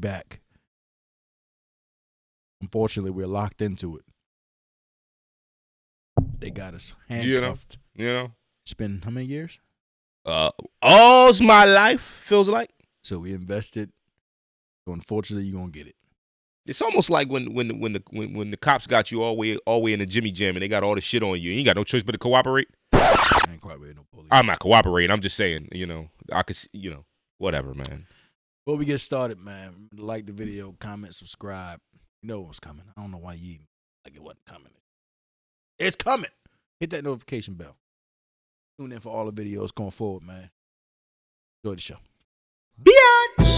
back. Unfortunately, we're locked into it. They got us handcuffed. You know. It's been how many years? All's my life feels like. So we invested. So unfortunately, you're gonna get it. It's almost like when the cops got you all the way in the Jimmy Jam and they got all the shit on you. You ain't got no choice but to cooperate. I ain't cooperating no police. I'm not cooperating. I'm just saying, I could, whatever, man. Before we get started, man, like the video, comment, subscribe. You know what's coming. I don't know why you like it wasn't coming. It's coming. Hit that notification bell. Tune in for all the videos going forward, man. Enjoy the show. Bitch!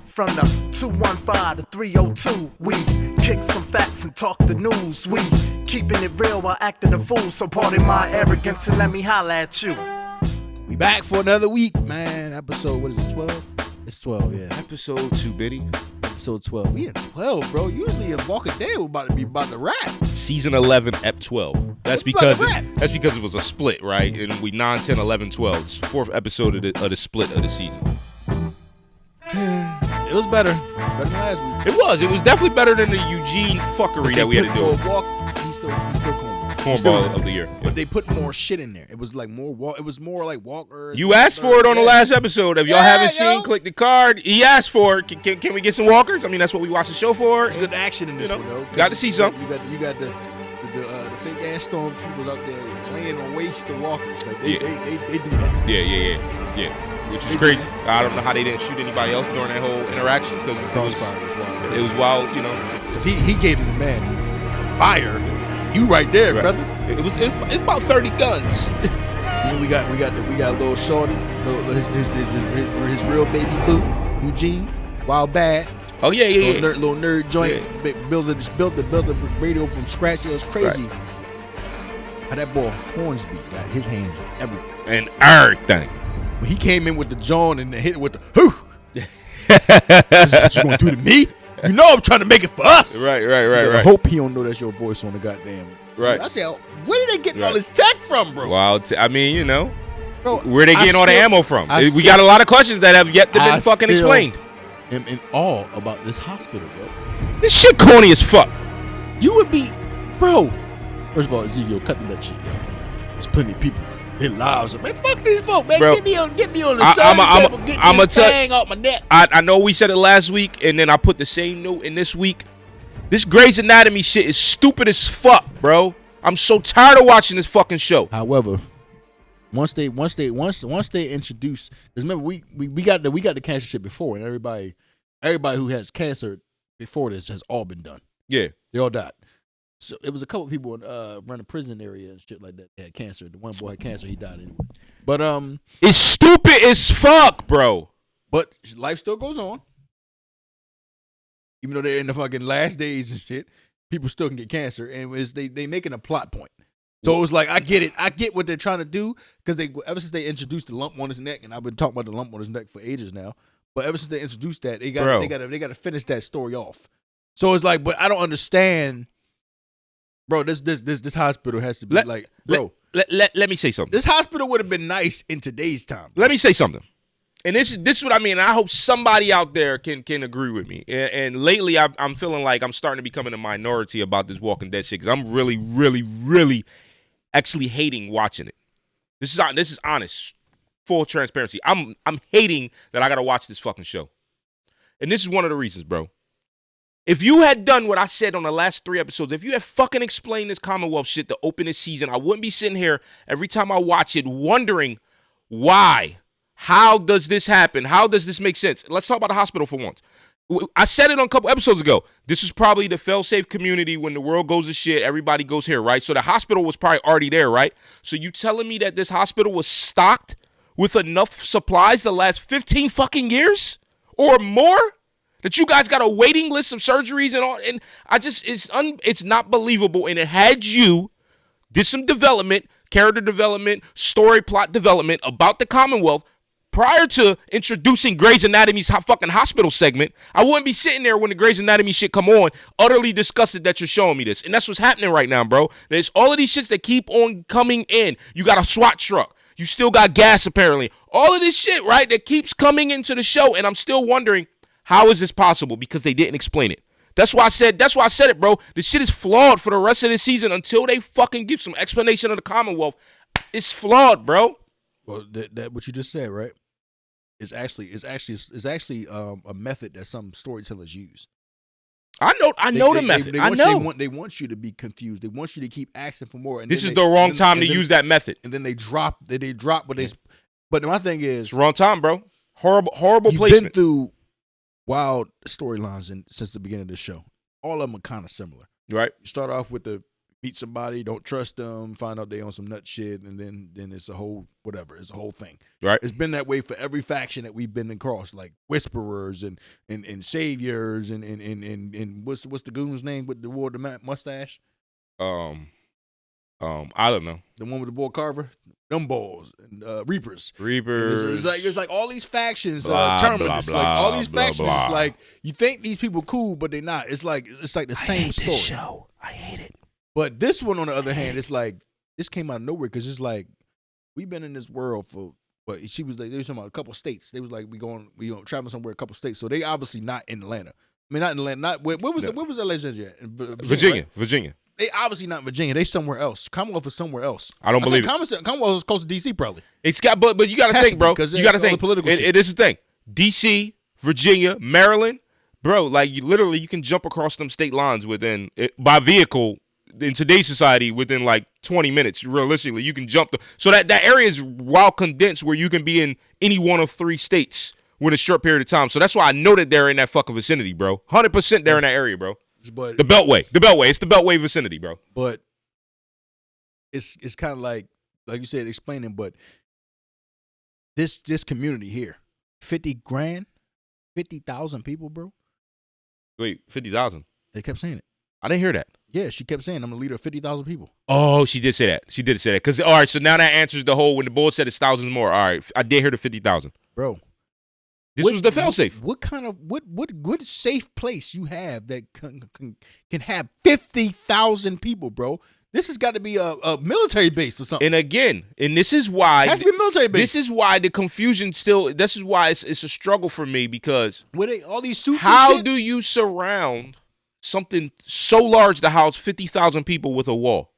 From the 215 to 302, we kick some facts and talk the news. We keeping it real while acting a fool. So pardon my arrogance and let me holla at you. We back for another week, man. Episode, what is it, 12? It's 12, yeah. Episode 2, Biddy. Episode 12. We at 12, bro. Usually in Walking Dead, we're about to wrap. Season 11, Ep 12. That's because it was a split, right? And we 9, 10, 11, 12. It's the 4th episode of the split of the season. It was better than last week. It was definitely better than the Eugene fuckery that we had to do. He's still Cornball of the year. But they put more shit in there. It was like more walk. It was more like Walker. You asked for it on the last episode. If y'all haven't seen, click the card. He asked for it. Can we get some walkers? I mean, that's what we watched the show for. There's good action in this one, though. Got to see something. You got the fake ass stormtroopers out there laying on waste the walkers. Like they do that. Yeah. Which is crazy. I don't know how they didn't shoot anybody else during that whole interaction because it was wild, Because he gave the man fire. You right there, brother. It's about 30 guns. Then we got a little shorty, his real baby boo, Eugene, wild bad. Oh yeah. Little nerd joint. Yeah. Build the radio from scratch. It was crazy. Right. How that boy Hornsby got his hands in everything. And everything. When he came in with the John and hit it with the whoo. This is what you gonna do to me? You know I'm trying to make it for us. Right. I hope he don't know that's your voice on the goddamn. Right. I said, where did they get all this tech from, bro? Well, I mean, bro, where they getting all the ammo from? We got a lot of questions that have yet to be fucking explained. I'm in awe about this hospital, bro. This shit corny as fuck. You would be, bro. First of all, Ezekiel, cut that shit, yo. There's plenty of people. Their lives, man. Fuck these folks, man. Bro, get me on the table. Get this thing off my neck. I know we said it last week, and then I put the same note in this week. This Grey's Anatomy shit is stupid as fuck, bro. I'm so tired of watching this fucking show. However, once they introduce, because remember we got the cancer shit before, and everybody who has cancer before this has all been done. Yeah, they all died. So it was a couple people in around the prison area and shit like that. They had cancer. The one boy had cancer. He died anyway. But it's stupid as fuck, bro. But life still goes on. Even though they're in the fucking last days and shit, people still can get cancer, and they making a plot point. So it was like, I get it. I get what they're trying to do because ever since they introduced the lump on his neck, and I've been talking about the lump on his neck for ages now. But ever since they introduced that, they got to finish that story off. So it's like, but I don't understand. Bro, this hospital has to be Let me say something. This hospital would have been nice in today's time. Let me say something. And this is what I mean. I hope somebody out there can agree with me. And lately, I'm feeling like I'm starting to become in a minority about this Walking Dead shit because I'm really, really, really actually hating watching it. This is honest, full transparency. I'm hating that I got to watch this fucking show. And this is one of the reasons, bro. If you had done what I said on the last 3 episodes, if you had fucking explained this Commonwealth shit to open this season, I wouldn't be sitting here every time I watch it wondering why. How does this happen? How does this make sense? Let's talk about the hospital for once. I said it on a couple episodes ago. This is probably the fail-safe community when the world goes to shit, everybody goes here, right? So the hospital was probably already there, right? So you telling me that this hospital was stocked with enough supplies the last 15 fucking years or more? That you guys got a waiting list of surgeries and all, and it's not believable. And it had did some development, character development, story plot development about the Commonwealth prior to introducing Grey's Anatomy's fucking hospital segment, I wouldn't be sitting there when the Grey's Anatomy shit come on, utterly disgusted that you're showing me this. And that's what's happening right now, bro. There's all of these shits that keep on coming in. You got a SWAT truck. You still got gas, apparently. All of this shit, right, that keeps coming into the show, and I'm still wondering, how is this possible? Because they didn't explain it. That's why I said it, bro. This shit is flawed for the rest of the season until they fucking give some explanation of the Commonwealth. It's flawed, bro. Well, that what you just said, right? It's actually a method that some storytellers use. I know the method. I know. They want you to be confused. They want you to keep asking for more. And this is the wrong time to use that method. And then they drop what they. But my thing is, it's the wrong time, bro. Horrible you've placement. Been through wild storylines since the beginning of the show. All of them are kind of similar. Right. You start off with the meet somebody, don't trust them, find out they on some nut shit, and then it's a whole whatever. It's a whole thing. Right. It's been that way for every faction that we've been across, like whisperers and saviors and what's the goon's name with the wore the mustache? I don't know. The one with the boy Carver, them balls and Reapers. Reapers. It's like all these factions, blah, Terminus, like all these blah, factions. blah. It's like you think these people cool, but they're not. It's like the same story. This show. I hate it. But this one, on the other hand, it's like this came out of nowhere because it's like we've been in this world for. But she was like they were talking about a couple states. They was like we traveling somewhere a couple states. So they obviously not in Atlanta. I mean, not in Atlanta. Not where was Alexandria at? Virginia. Right? Virginia. They obviously not in Virginia. They somewhere else. Commonwealth is somewhere else. I don't believe it. Commonwealth is close to DC probably. It's got, but you got to think, bro. You got to think. It is the thing. DC, Virginia, Maryland, bro. Like you can jump across them state lines by vehicle in today's society within like 20 minutes. Realistically, you can jump so that area is well condensed where you can be in any one of 3 states within a short period of time. So that's why I know that they're in that fucking vicinity, bro. 100% they're in that area, bro. But the Beltway. It's the Beltway vicinity, bro. But it's kind of like you said, explaining. But this community here, 50 grand, 50,000 people, bro. Wait, 50,000? They kept saying it. I didn't hear that. Yeah, she kept saying I'm the leader of 50,000 people. Oh, she did say that. Because all right, so now that answers the whole when the board said it's thousands more. All right, I did hear the 50,000, bro. This was the failsafe. What safe place you have that can have 50,000 people, bro? This has got to be a military base or something. And again, this is why it has to be a military base. This is why the confusion still. This is why it's a struggle for me because all these suits. How do you surround something so large to house 50,000 people with a wall?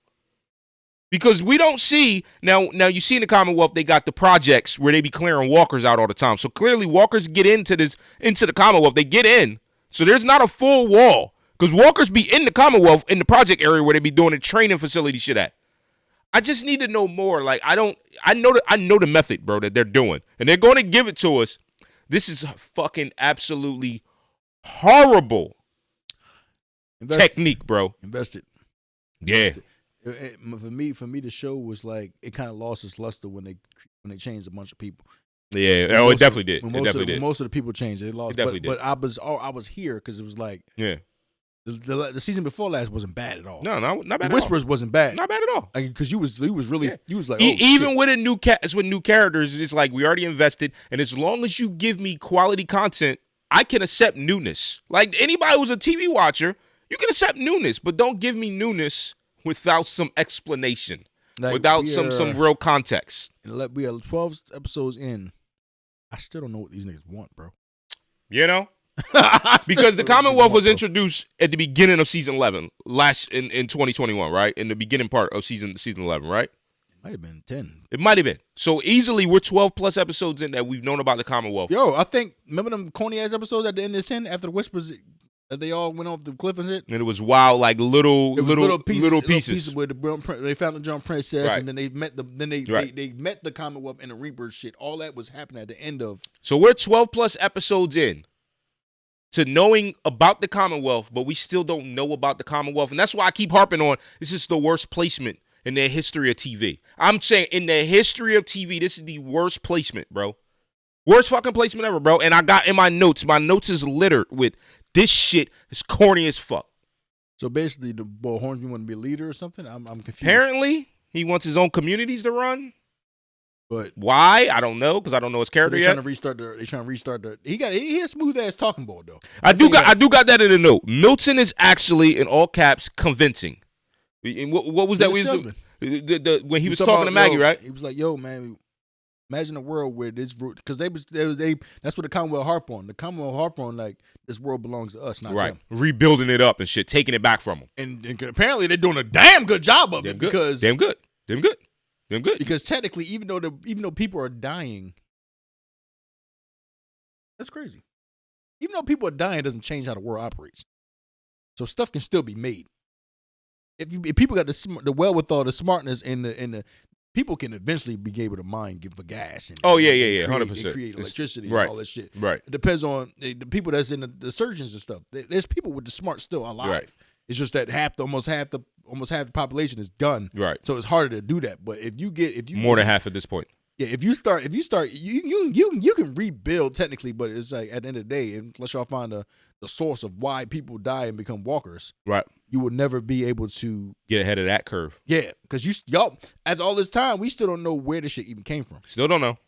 Because we don't see now you see in the Commonwealth they got the projects where they be clearing walkers out all the time. So clearly walkers get into the Commonwealth. They get in. So there's not a full wall. Because walkers be in the Commonwealth in the project area where they be doing the training facility shit at. I just need to know more. Like I know the method, bro, that they're doing. And they're going to give it to us. This is fucking absolutely horrible technique, bro. Invested. Yeah. For me, the show was like it kind of lost its luster when they changed a bunch of people. Yeah, it definitely did. Most of the people changed it. It lost. It definitely did. But I was here because it was like the season before last wasn't bad at all. No, not bad. The Whisperers wasn't bad. Not bad at all. Because you was really yeah. You was like even shit. with a new with new characters, it's like we already invested, and as long as you give me quality content, I can accept newness. Like anybody who's a TV watcher, you can accept newness, but don't give me newness without some explanation, without some real context. We are 12 episodes in. I still don't know what these niggas want, bro. You know? Because the Commonwealth was introduced at the beginning of season 11, in 2021, right? In the beginning part of season 11, right? It might have been 10. It might have been. So easily we're 12 plus episodes in that we've known about the Commonwealth. Yo, I think, remember them corny ass episodes at the end of 10 after the Whispers that they all went off the cliff and shit? And it was wild, like little pieces where they found the John Princess, right. And then they met they met the Commonwealth and the Reapers shit. All that was happening at the end of. So we're 12 plus episodes in to knowing about the Commonwealth, but we still don't know about the Commonwealth, and that's why I keep harping on this is the worst placement in the history of TV. I'm saying in the history of TV, this is the worst placement, bro. Worst fucking placement ever, bro. And I got in my notes is littered with this shit is corny as fuck. So basically, the boy Hornsby want to be a leader or something? I'm confused. Apparently, he wants his own communities to run. But why? I don't know, because I don't know his character they're yet. trying to restart the. He has smooth ass talking board though. I do got that in the note. Milton is actually in all caps convincing. And what was that? When he was talking to Maggie, right? He was like, "Yo, man, imagine a world where this because they that's what the Commonwealth harp on. The Commonwealth harp on like this world belongs to us, not them. Rebuilding it up and shit, taking it back from them. And apparently they're doing a damn good job of it because damn good. Because technically, even though people are dying, that's crazy. Even though people are dying, it doesn't change how the world operates. So stuff can still be made. If people got the wherewithal, the smartness, and the people can eventually be able to mine give for gas. And, 100%. Create electricity right. and all that shit. Right. It depends on the people that's in the surgeons and stuff. There's people with the smart still alive. Right. It's just that almost half the population is done. Right. So it's harder to do that. But if you more than half at this point. Yeah, if you start, you can rebuild technically, but it's like at the end of the day, unless y'all find the source of why people die and become walkers, right? You will never be able to get ahead of that curve. Yeah, because y'all after all this time, we still don't know where this shit even came from. Still don't know.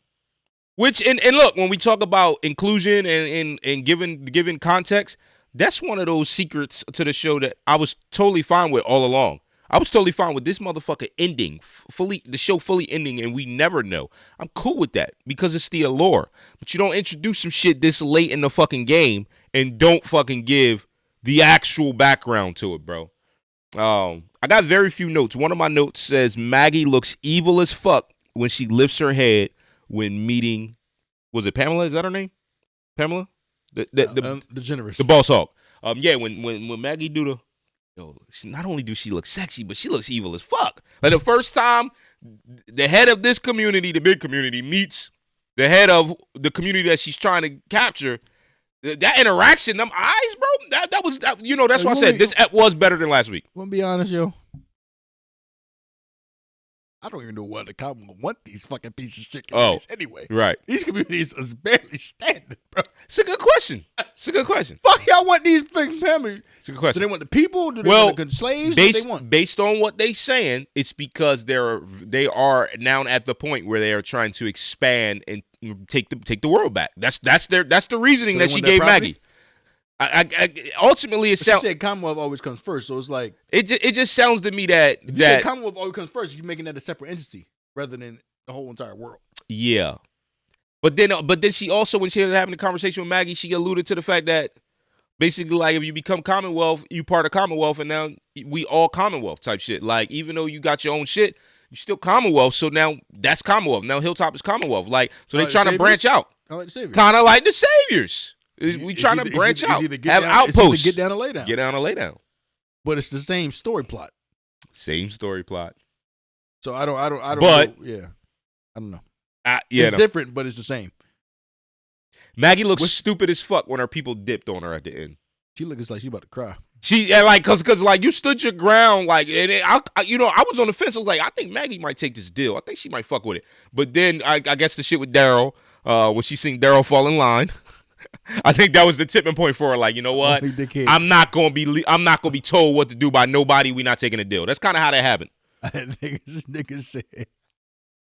Which and look, when we talk about inclusion and giving context, that's one of those secrets to the show that I was totally fine with all along. I was totally fine with this motherfucker ending, the show fully ending, and we never know. I'm cool with that because it's the allure. But you don't introduce some shit this late in the fucking game and don't fucking give the actual background to it, bro. I got very few notes. One of my notes says Maggie looks evil as fuck when she lifts her head when meeting, was it Pamela? Is that her name? Pamela? The generous. The boss hog. When Maggie do the, not only does she look sexy, but she looks evil as fuck. Like the first time the head of this community, the big community, meets the head of the community that she's trying to capture, that interaction, them eyes, bro, that was, that's why I said this was better than last week. I'm gonna be honest, yo. I don't even know what the Commonwealth want these fucking pieces of shit communities anyway. Right. These communities is barely standing, bro. It's a good question. Fuck y'all want these fucking families? It's a good question. Do they want the people? Do they want the slaves? What do they want? Based on what they saying, it's because they are now at the point where they are trying to expand and take the world back. That's the reasoning that she gave Maggie. Ultimately, it sounds. She said Commonwealth always comes first, so it's like it just sounds to me that if you said Commonwealth always comes first, you're making that a separate entity rather than the whole entire world. Yeah, but then she also, when she was having a conversation with Maggie, she alluded to the fact that basically, like, if you become Commonwealth, you part of Commonwealth, and now we all Commonwealth type shit. Like, even though you got your own shit, you still Commonwealth. So now that's Commonwealth. Now Hilltop is Commonwealth. Like, so they trying to branch out, kind of like the Saviors. We trying to branch out, have outposts. Get down and lay down. Get down and lay down. But it's the same story plot. Same story plot. So I don't. But know. Yeah, I don't know. It's different, but it's the same. Maggie looks stupid as fuck when her people dipped on her at the end. She looks like she about to cry. Cause like you stood your ground, like, and I was on the fence. I was like, I think Maggie might take this deal. I think she might fuck with it. But then I guess the shit with Daryl, when she seen Daryl fall in line. I think that was the tipping point for her. Like, you know what? I'm not gonna be told what to do by nobody. We not taking a deal. That's kind of how that happened. Niggas said.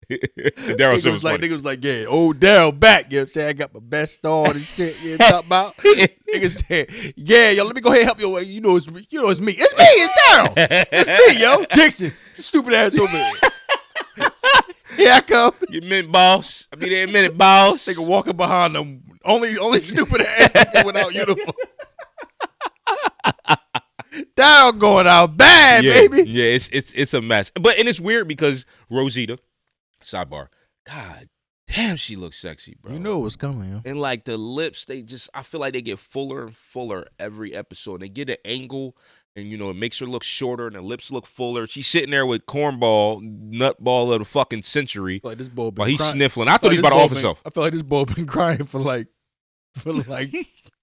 Nigga was like, yeah, old Daryl back. You know what I'm saying? I got my best on and shit. You know what I'm talking about? Niggas said, yeah, yo, let me go ahead and help you. You know it's me. It's me. It's Daryl. It's me, yo. Dixon. Stupid ass over there. Here I come. You minute, boss. I'll be there in a minute, boss. Nigga walking behind them. Only stupid ass without uniform. Daryl going out bad, baby. Yeah, it's a mess. And it's weird because Rosita, sidebar, God damn, she looks sexy, bro. You know what's coming, yo. And like the lips, I feel like they get fuller and fuller every episode. They get an angle, and it makes her look shorter, and the lips look fuller. She's sitting there with cornball, nutball of the fucking century. Like this boy been while he's crying. Sniffling. I thought he was about to off himself. I feel like this boy been crying for like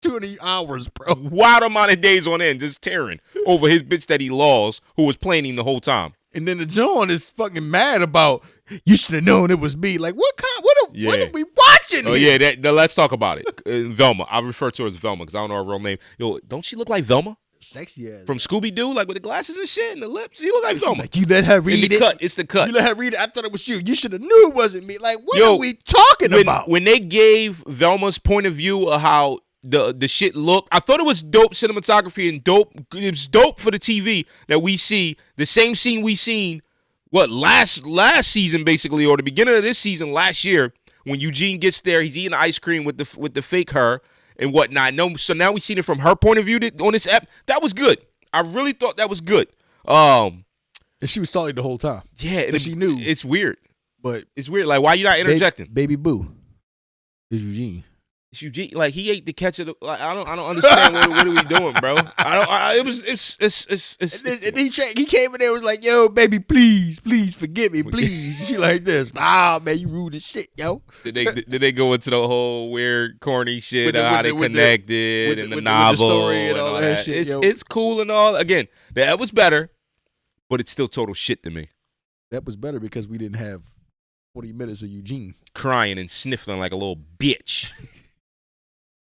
20 hours, bro. Wild amount of days on end, just tearing over his bitch that he lost, who was playing him the whole time. And then the John is fucking mad about, you should have known it was me. Like, what are we watching here? Yeah, let's talk about it. Velma. I refer to her as Velma because I don't know her real name. Yo, don't she look like Velma? Sexy ass. From Scooby-Doo, like with the glasses and shit and the lips. He look like Velma. Like, you let her read it. It's the cut. You let her read it. I thought it was you. You should have knew it wasn't me. Like, what are we talking about? When they gave Velma's point of view of how the shit looked, I thought it was dope cinematography and dope. It was dope for the TV that we see the same scene we seen last season basically, or the beginning of this season last year when Eugene gets there. He's eating ice cream with the fake her and whatnot. No, so now we seen it from her point of view on this app. That was good. I really thought that was good. And she was salty the whole time. Yeah, and she knew. It's weird. But it's weird. Like, why you not interjecting? Baby Boo is Eugene. It's Eugene. Like, he ate the catch of the. Like, I don't understand what are we doing, bro? He came in there and was like, "Yo, baby, please forgive me, please." She like this. Nah, man, you rude as shit, yo. Did they go into the whole weird, corny shit of how they connected and the novel with the story and all that shit? It's cool and all. Again, that was better, but it's still total shit to me. That was better because we didn't have 40 minutes of Eugene crying and sniffling like a little bitch.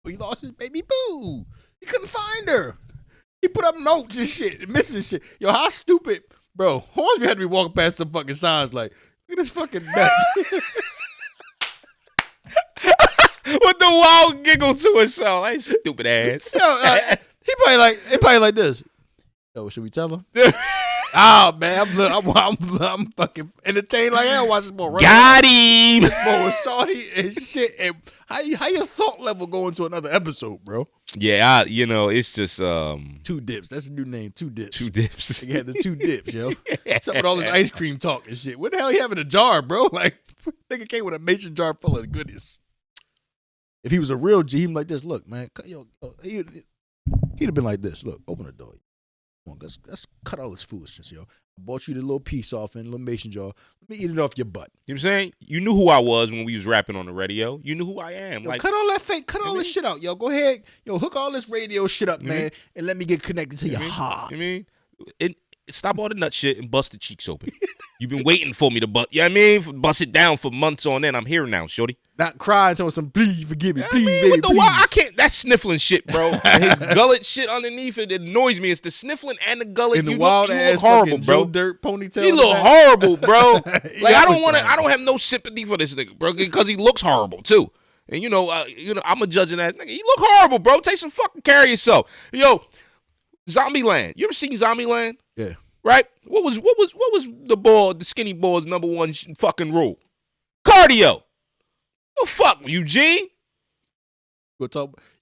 He lost his baby Boo. He couldn't find her. He put up notes and shit, missing shit. Yo, how stupid, bro. Hornsby had to be walking past some fucking signs like, look at this fucking nut. With the wild giggle to himself, like, stupid ass. Yo, he probably like this. Yo, should we tell him? Oh man, I'm fucking entertained like hell watching more. Got him. More with salty and shit. And how your salt level going to another episode, bro? Yeah, it's just Two Dips. That's a new name. Two Dips. Two Dips. They had the Two Dips, yo. Some with all this ice cream talk and shit. What the hell he have in a jar, bro? Like, nigga came with a mason jar full of goodies. If he was a real G, he'd be like this. Look, man, he'd have been like this. Look, open the door. Come on, let's cut all this foolishness, yo. I bought you the little piece off in a little mason jar. Let me eat it off your butt. You know what I'm saying? You knew who I was when we was rapping on the radio. You knew who I am. Yo, like, cut all that fake, cut all this shit out, yo. Go ahead, yo, hook all this radio shit up, man, and let me get connected to your heart. Stop all the nut shit and bust the cheeks open. You've been waiting for me to bust. You know what I mean? Bust it down for months on end. I'm here now, shorty. Not crying, telling some, please forgive me, please, baby, please. I can't. That's sniffling shit, bro. And his gullet shit underneath it annoys me. It's the sniffling and the gullet. And the wild ass horrible, bro. Joe Dirt ponytail. He look horrible, bro. Like, I don't have no sympathy for this nigga, bro, because he looks horrible too. And I'm a judging ass nigga. You look horrible, bro. Take some fucking care of yourself. Yo, Zombieland. You ever seen Zombieland? Yeah. Right? What was the skinny boy's number one fucking rule? Cardio. Oh, fuck, Eugene. You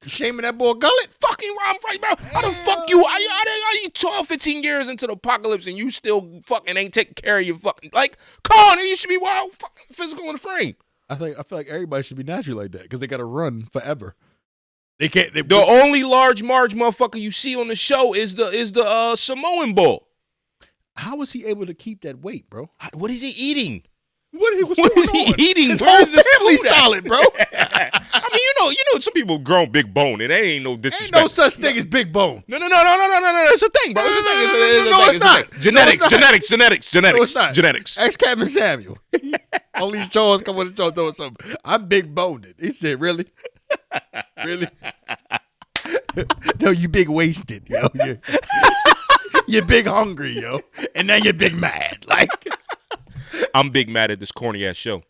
shaming that boy gullet? Fucking I'm right, bro. How the fuck you? Are you 12, 15 years into the apocalypse and you still fucking ain't taking care of your fucking, like, come on, you should be wild fucking physical in the frame. I feel like everybody should be naturally like that because they got to run forever. They can't. The only large Marge motherfucker you see on the show is the Samoan bull. How is he able to keep that weight, bro? What is he eating? What is he eating? His whole family's solid, bro. I mean, you know, some people grown big bone, and that ain't no disrespect. Ain't no such thing as big bone. No. It's a thing, bro. It's not. Genetics. No, it's not. Genetics. Ask Captain Samuel. All these chores come with the show doing something. I'm big boned. He said, really? Really? No, you big wasted, yo. You're big hungry, yo. And now you're big mad. Like, I'm big mad at this corny ass show.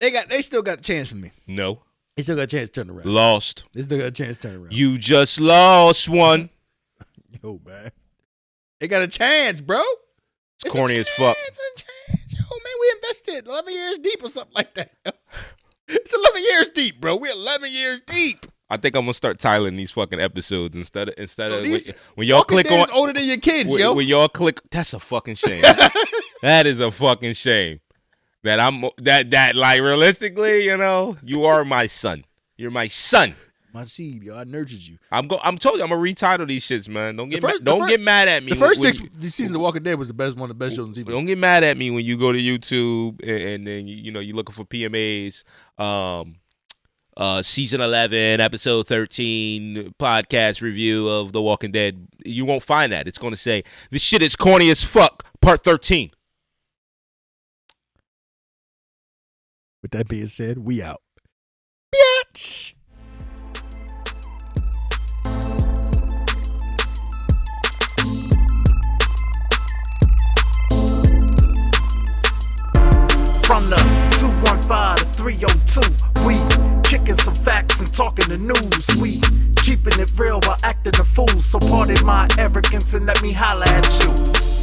They still got a chance for me. No. They still got a chance to turn around. Lost. They still got a chance to turn around. You just lost one. Yo, man. They got a chance, bro. It's corny as fuck. Yo, man, we invested 11 years deep or something like that. It's 11 years deep, bro. We're 11 years deep. I think I'm gonna start tiling these fucking episodes instead of these, when y'all click on older than your kids, yo. When y'all click, that's a fucking shame. That is a fucking shame. That like realistically, you are my son. You're my son. My seed, yo. I nurtured you. I'm told you I'm gonna retitle these shits, man. Don't get mad at me. The first six seasons of Walking Dead was one of the best shows on TV. Don't get mad at me when you go to YouTube and then you're looking for PMAs. Season 11, episode 13 podcast review of The Walking Dead. You won't find that. It's going to say, this shit is corny as fuck, part 13. With that being said, we out. Bitch! 302. We kicking some facts and talking the news. We keeping it real while acting a fool. So pardon my arrogance and let me holla at you.